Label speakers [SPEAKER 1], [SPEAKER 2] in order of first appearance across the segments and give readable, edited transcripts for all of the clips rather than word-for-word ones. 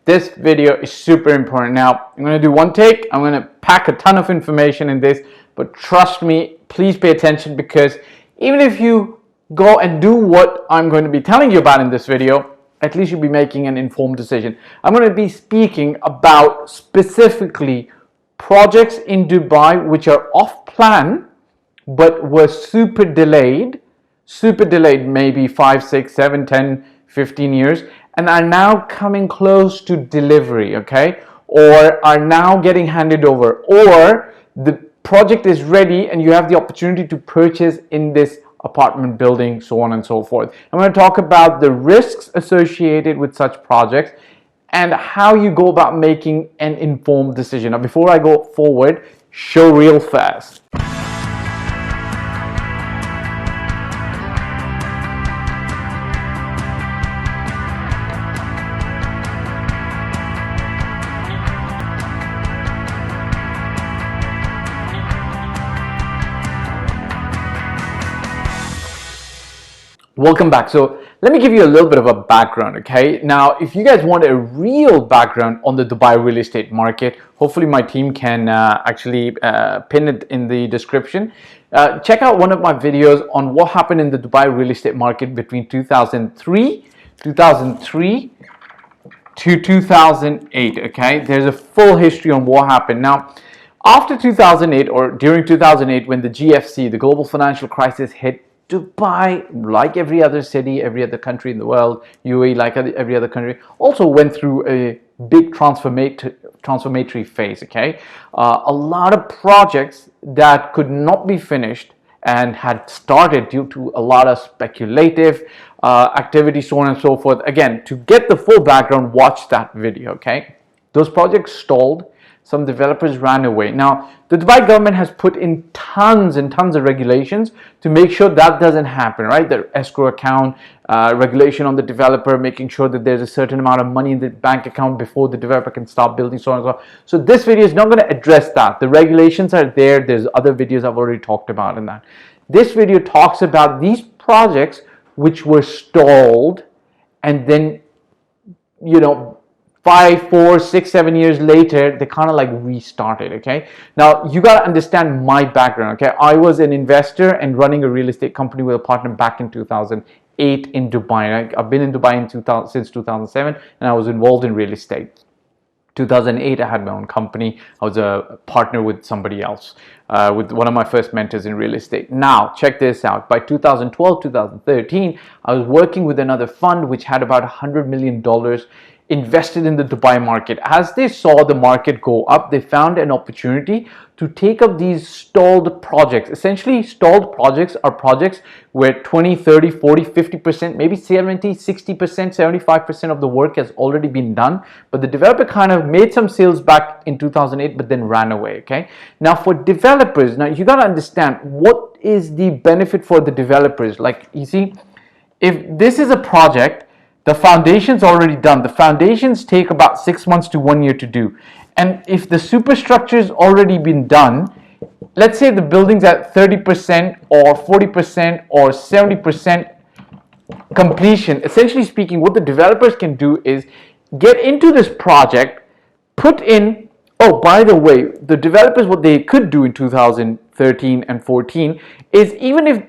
[SPEAKER 1] This video is super important. Now, I'm going to do one take. I'm going to pack a ton of information in this, but trust me, please pay attention, because even if you go and do what I'm going to be telling you about in this video, at least you'll be making an informed decision. I'm going to be speaking about specifically projects in Dubai which are off plan but were super delayed, maybe 5, 6, 7, 10, 15 years, and are now coming close to delivery, okay? Or are now getting handed over, or the project is ready and you have the opportunity to purchase in this apartment building, so on and so forth. I'm going to talk about the risks associated with such projects and how you go about making an informed decision. Now, before I go forward, show reel fast. Welcome back. So let me give you a little bit of a background, okay? Now, if you guys want a real background on the Dubai real estate market, hopefully my team can actually pin it in the description. Check out one of my videos on what happened in the Dubai real estate market between 2003 to 2008, okay? There's a full history on what happened. Now, after 2008, or during 2008, when the GFC, the global financial crisis, hit, Dubai, like every other city, every other country in the world, UAE, like every other country, also went through a big transformatory phase, okay? A lot of projects that could not be finished and had started due to a lot of speculative activity, so on and so forth. Again, to get the full background, watch that video, okay? Those projects stalled. Some developers ran away. Now, the Dubai government has put in tons and tons of regulations to make sure that doesn't happen, right? The escrow account, regulation on the developer, making sure that there's a certain amount of money in the bank account before the developer can start building, so on and so on. So this video is not going to address that. The regulations are there. There's other videos I've already talked about in that. This video talks about these projects which were stalled, and then, 5, 4, 6, 7 years later, they kind of like restarted, okay? Now, you got to understand my background, okay? I was an investor and running a real estate company with a partner back in 2008 in Dubai. I've been in Dubai since 2007, and I was involved in real estate. 2008, I had my own company. I was a partner with somebody else, with one of my first mentors in real estate. Now, check this out. By 2012, 2013, I was working with another fund which had about $100 million invested in the Dubai market. As they saw the market go up, they found an opportunity to take up these stalled projects. Essentially, stalled projects are projects where 20, 30, 40, 50%, maybe 70, 60%, 75% of the work has already been done, but the developer kind of made some sales back in 2008, but then ran away, okay? Now, for developers, now you got to understand, what is the benefit for the developers? Like, you see, if this is a project, the foundation's already done. The foundations take about 6 months to 1 year to do. And if the superstructure's already been done, let's say the building's at 30% or 40% or 70% completion, essentially speaking, what the developers can do is get into this project, put in, oh, by the way, the developers, what they could do in 2013 and 14 is, even if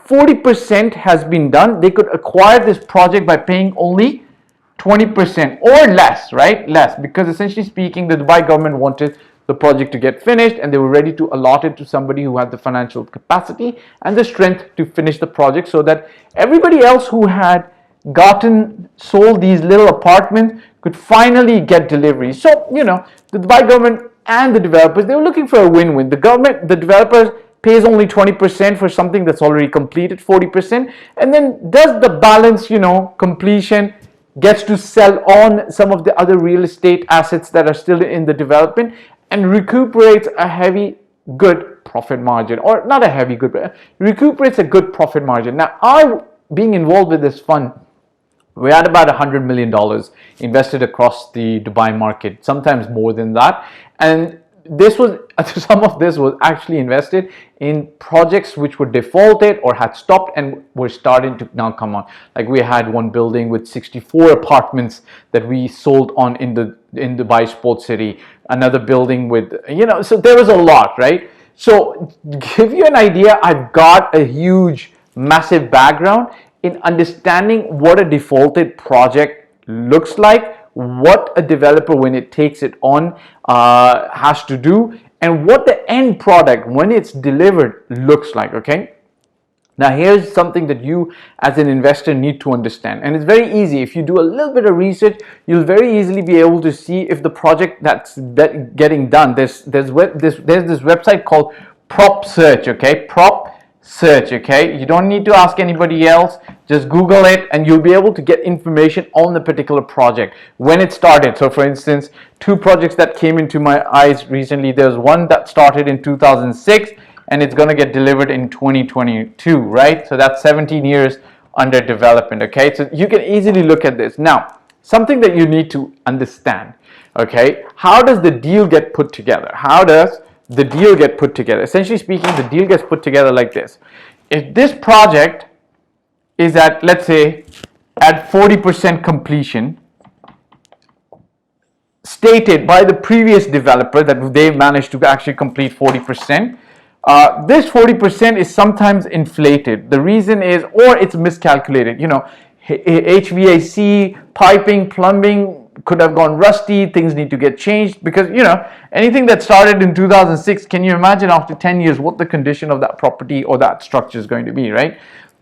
[SPEAKER 1] 40% has been done, they could acquire this project by paying only 20% or less, right? Less, because essentially speaking, the Dubai government wanted the project to get finished and they were ready to allot it to somebody who had the financial capacity and the strength to finish the project, so that everybody else who had sold these little apartments could finally get delivery. So, the Dubai government and the developers, they were looking for a win-win. The developers pays only 20% for something that's already completed, 40%, and then does the balance, completion, gets to sell on some of the other real estate assets that are still in the development and recuperates a heavy, good profit margin, or not a heavy, good, but recuperates a good profit margin. Now, being involved with this fund, we had about $100 million invested across the Dubai market, sometimes more than that, and this was some of this was actually invested in projects which were defaulted or had stopped and were starting to now come on. Like we had one building with 64 apartments that we sold on in the Dubai Sports City, another building with, you know, so there was a lot, right? So give you an idea, I've got a huge massive background in understanding what a defaulted project looks like, what a developer when it takes it on has to do, and what the end product when it's delivered looks like. Okay, now here's something that you as an investor need to understand, and it's very easy. If you do a little bit of research, you'll very easily be able to see if the project that's getting done. There's this website called Prop Search. Okay, Prop Search. Okay, you don't need to ask anybody else, just Google it and you'll be able to get information on the particular project when it started. So for instance, two projects that came into my eyes recently, there's one that started in 2006 and it's going to get delivered in 2022, right? So that's 17 years under development. Okay, so you can easily look at this. Now something that you need to understand, okay, how does the deal get put together? How does the deal get put together? Essentially speaking, the deal gets put together like this. If this project is at, let's say, at 40% completion, stated by the previous developer that they managed to actually complete 40%, this 40% is sometimes inflated. The reason is, or it's miscalculated. You know, HVAC, piping, plumbing could have gone rusty, things need to get changed, because, you know, anything that started in 2006, can you imagine after 10 years what the condition of that property or that structure is going to be, right?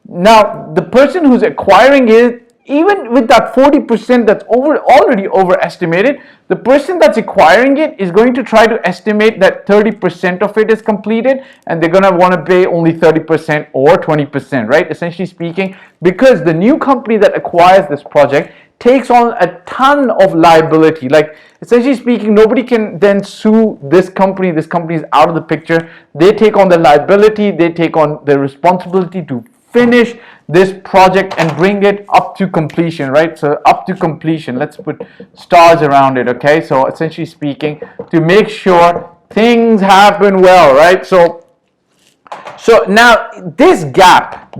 [SPEAKER 1] Now, the person who's acquiring it, even with that 40% that's already overestimated, the person that's acquiring it is going to try to estimate that 30% of it is completed, and they're going to want to pay only 30% or 20%, right? Essentially speaking, because the new company that acquires this project takes on a ton of liability. Like, essentially speaking, nobody can then sue this company. This company is out of the picture. They take on the liability, they take on the responsibility to finish this project and bring it up to completion, right? So up to completion, let's put stars around it. Okay, so essentially speaking, to make sure things happen well, right? So now this gap,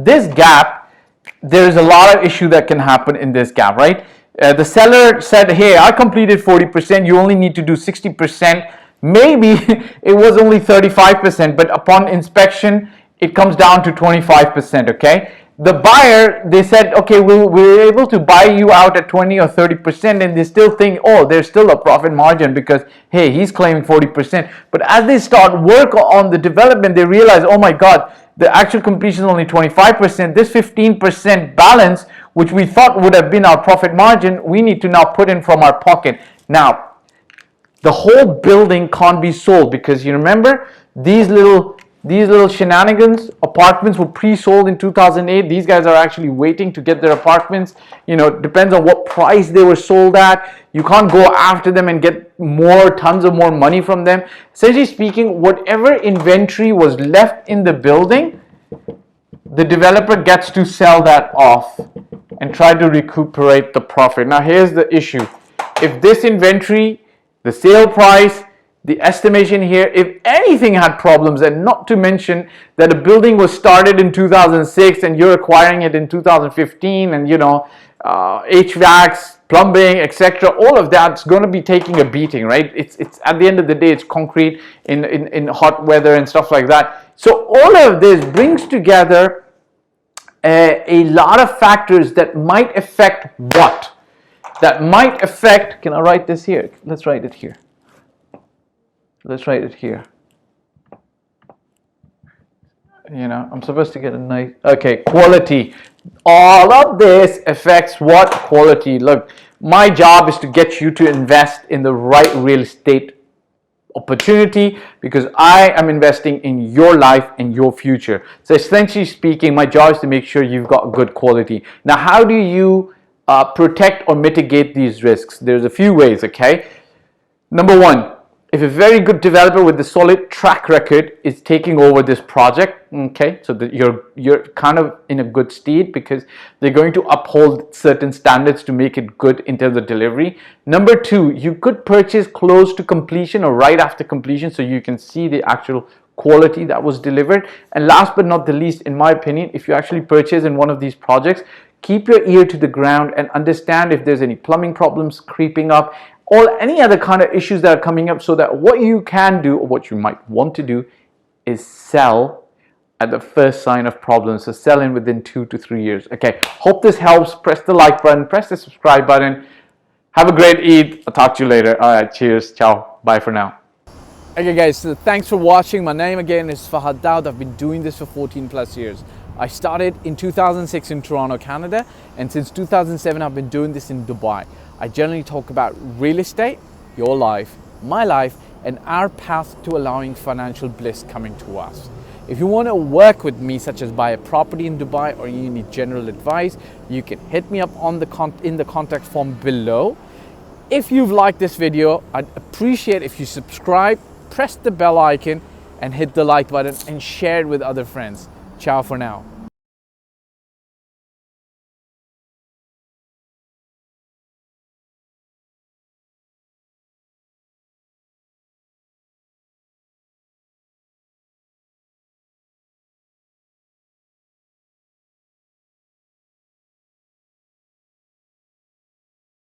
[SPEAKER 1] there's a lot of issue that can happen in this gap, right? The seller said, hey, I completed 40%, you only need to do 60%. Maybe it was only 35%, but upon inspection it comes down to 25%. Okay, the buyer, they said, okay, we're able to buy you out at 20 or 30%, and they still think, oh, there's still a profit margin because, hey, he's claiming 40%. But as they start work on the development, they realize, oh my God, the actual completion is only 25%. This 15% balance, which we thought would have been our profit margin, we need to now put in from our pocket. Now, the whole building can't be sold, because you remember these little shenanigans. Apartments were pre-sold in 2008. These guys are actually waiting to get their apartments. You know, depends on what price they were sold at. You can't go after them and get tons of more money from them. Essentially speaking, whatever inventory was left in the building, the developer gets to sell that off and try to recuperate the profit. Now here's the issue. If this inventory, the sale price, the estimation here, if anything had problems, and not to mention that a building was started in 2006 and you're acquiring it in 2015, and you know, HVACs, plumbing, etc., all of that's going to be taking a beating, right? It's at the end of the day, it's concrete in hot weather and stuff like that. So all of this brings together a lot of factors that might affect what? That might affect, can I write this here? Let's write it here. Let's write it here. You know, I'm supposed to get a nice, okay, quality. All of this affects what? Quality. Look, my job is to get you to invest in the right real estate opportunity, because I am investing in your life and your future. So essentially speaking, my job is to make sure you've got good quality. Now, how do you protect or mitigate these risks? There's a few ways, okay? Number one, if a very good developer with a solid track record is taking over this project, okay, so that you're kind of in a good state because they're going to uphold certain standards to make it good in terms of delivery. Number two, you could purchase close to completion or right after completion so you can see the actual quality that was delivered. And last but not the least, in my opinion, if you actually purchase in one of these projects, keep your ear to the ground and understand if there's any plumbing problems creeping up or any other kind of issues that are coming up, so that what you can do or what you might want to do is sell at the first sign of problems. So sell in within 2 to 3 years. Okay, hope this helps. Press the like button, press the subscribe button. Have a great Eid. I'll talk to you later. All right, cheers. Ciao. Bye for now. Okay guys, so thanks for watching. My name again is Fahd Dawood. I've been doing this for 14 plus years. I started in 2006 in Toronto, Canada, and since 2007 I've been doing this in Dubai. I generally talk about real estate, your life, my life, and our path to allowing financial bliss coming to us. If you want to work with me, such as buy a property in Dubai, or you need general advice, you can hit me up on in the contact form below. If you've liked this video, I'd appreciate if you subscribe, press the bell icon, and hit the like button and share it with other friends. Ciao for now.